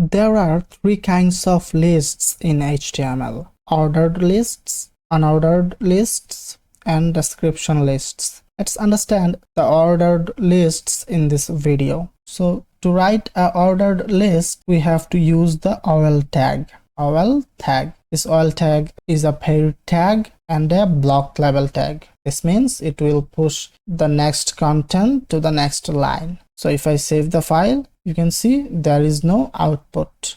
There are three kinds of lists in HTML: ordered lists, unordered lists, and description lists. Let's understand the ordered lists in this video. So to write an ordered list, we have to use the OL tag. OL tag. This OL tag is a paired tag and a block label tag. This means it will push the next content to the next line. So if I save the file, you can see there is no output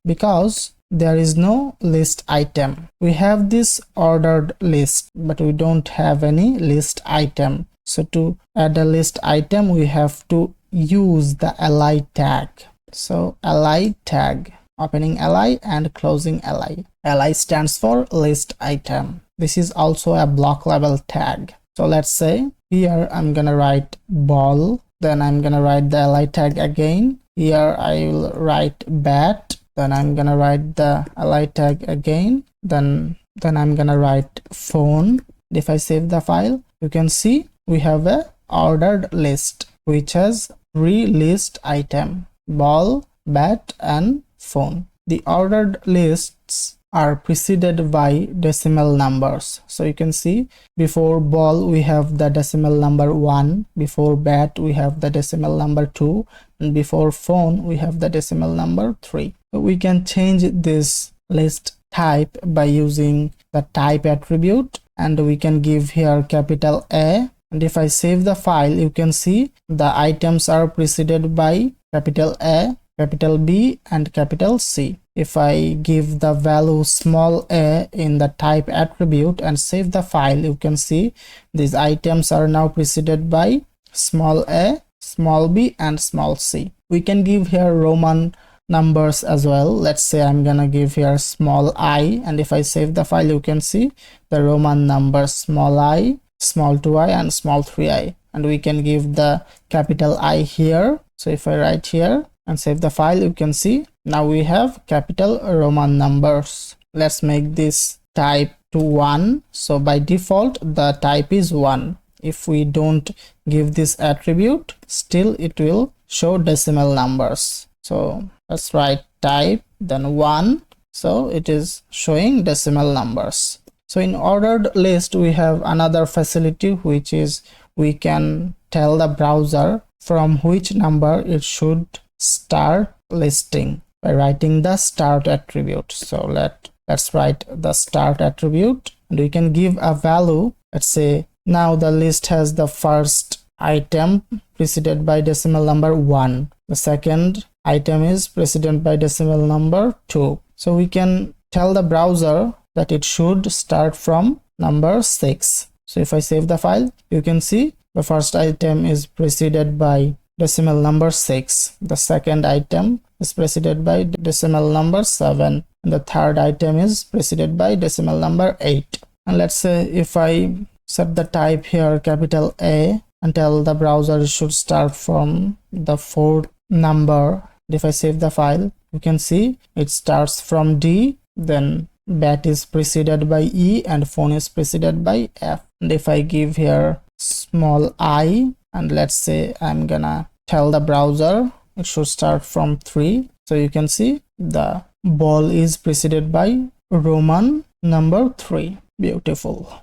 because there is no list item. We have this ordered list, but we don't have any list item. So to add a list item, we have to use the li tag. So li tag, opening li and closing li. Li stands for list item. This is also a block label tag. So let's say here I'm gonna write ball, then I'm gonna write the li tag again. Here I will write bat, then I'm gonna write the li tag again, then I'm gonna write phone. If I save the file, you can see we have a ordered list which has three list item: ball, bat, and phone. The ordered lists are preceded by decimal numbers. So you can see before ball we have the decimal number 1, before bat we have the decimal number 2, and before phone we have the decimal number 3. We can change this list type by using the type attribute, and we can give here capital A. And if I save the file, you can see the items are preceded by capital A, capital B, and capital C. If I give the value small a in the type attribute and save the file, you can see these items are now preceded by small a, small b, and small c. We can give here Roman numbers as well. Let's say I'm gonna give here small I, and if I save the file, you can see the Roman numbers small I, small 2i, and small 3i. And we can give the capital I here. So if I write here and save the file, you can see now we have capital Roman numbers. Let's make this type to 1. So by default the type is 1. If we don't give this attribute, still it will show decimal numbers. So let's write type then 1. So it is showing decimal numbers. So in ordered list we have another facility, which is we can tell the browser from which number it should start listing by writing the start attribute. So let's write the start attribute, and we can give a value. Let's say now the list has the first item preceded by decimal number 1. The second item is preceded by decimal number 2. So we can tell the browser that it should start from number 6. So if I save the file, you can see the first item is preceded by decimal number 6. The second item is preceded by decimal number 7. And the third item is preceded by decimal number 8. And let's say if I set the type here capital A and tell the browser it should start from the 4th number. If I save the file, you can see it starts from D, then bat is preceded by E, and phone is preceded by F. And if I give here small I, and let's say I'm gonna tell the browser it should start from 3, so you can see the ball is preceded by Roman number 3. Beautiful.